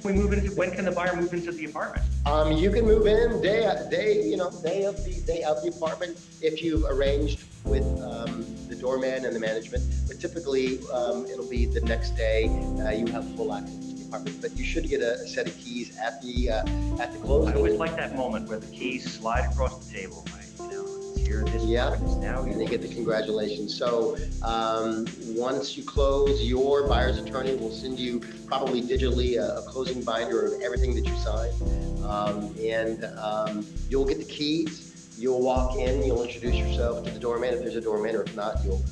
When can the buyer move into the apartment? You can move in day of the apartment if you've arranged with the doorman and the management. But typically, it'll be the next day. You have full access to the apartment, but you should get a set of keys at the closing. I always like that moment where the keys slide across the table. Right? It's here. This apartment is now. And they get the congratulations. So once you close, your buyer's attorney will send you probably digitally a closing binder of everything that you signed, and you'll get the keys. You'll walk in, you'll introduce yourself to the doorman if there's a doorman, or if not, you'll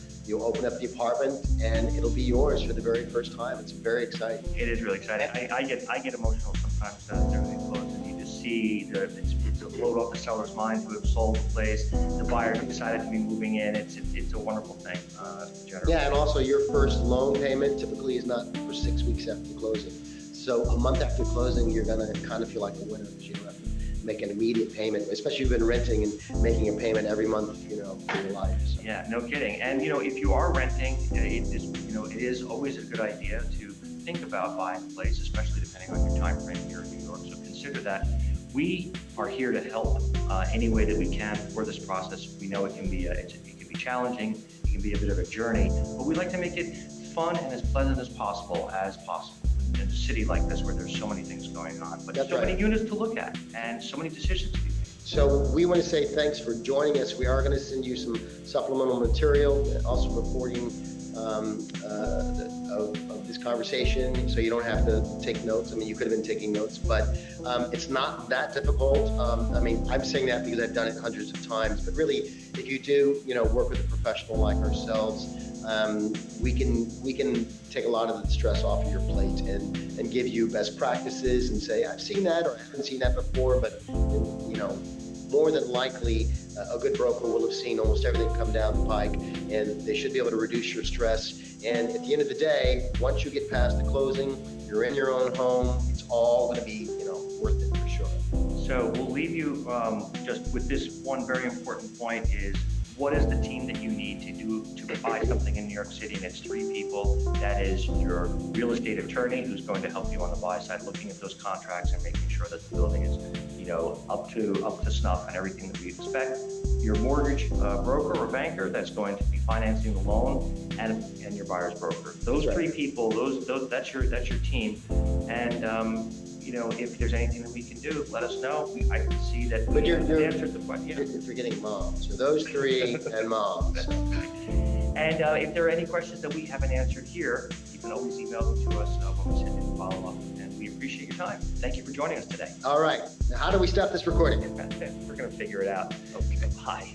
open up the apartment and it'll be yours for the very first time. It's very exciting. It is really exciting. I get emotional sometimes during the close, and you just see it's a load off the seller's mind to have sold the place. The buyer decided to be moving in. It's a wonderful thing. Yeah, and also your first loan payment typically is not for 6 weeks after the closing. So a month after closing, you're gonna kind of feel like a winner because you don't have to make an immediate payment, especially if you've been renting and making a payment every month, for your life. So. Yeah, no kidding. And if you are renting, it is always a good idea to think about buying a place, especially depending on your time frame here in New York. So consider that. We are here to help any way that we can for this process. We know it can be challenging, it can be a bit of a journey, but we like to make it fun and as pleasant as possible in a city like this where there's so many things going on, but many units to look at and so many decisions to be made. So we want to say thanks for joining us. We are going to send you some supplemental material, also recording of this conversation, so you don't have to take notes. I mean, you could have been taking notes, but it's not that difficult. I mean, I'm saying that because I've done it hundreds of times, but really, if you do, work with a professional like ourselves, we can take a lot of the stress off of your plate and give you best practices and say, I've seen that or I haven't seen that before, but more than likely a good broker will have seen almost everything come down the pike, and they should be able to reduce your stress. And at the end of the day, once you get past the closing, you're in your own home, it's all going to be worth it for sure. So we'll leave you just with this one very important point is, what is the team that you need to buy something in New York City? And it's 3 people. That is your real estate attorney, who's going to help you on the buy side, looking at those contracts and making sure that the building is, up to snuff and everything that we expect. Your mortgage broker or banker that's going to be financing the loan, and your buyer's broker. Those 3 people, that's your team. And if there's anything that we can do, let us know. I can see that we answered the question. You're forgetting moms. So those 3 and moms. And if there are any questions that we haven't answered here, you can always email them to us when we send in follow up. And we appreciate your time. Thank you for joining us today. All right. Now, how do we stop this recording? We're going to figure it out. Okay. Bye.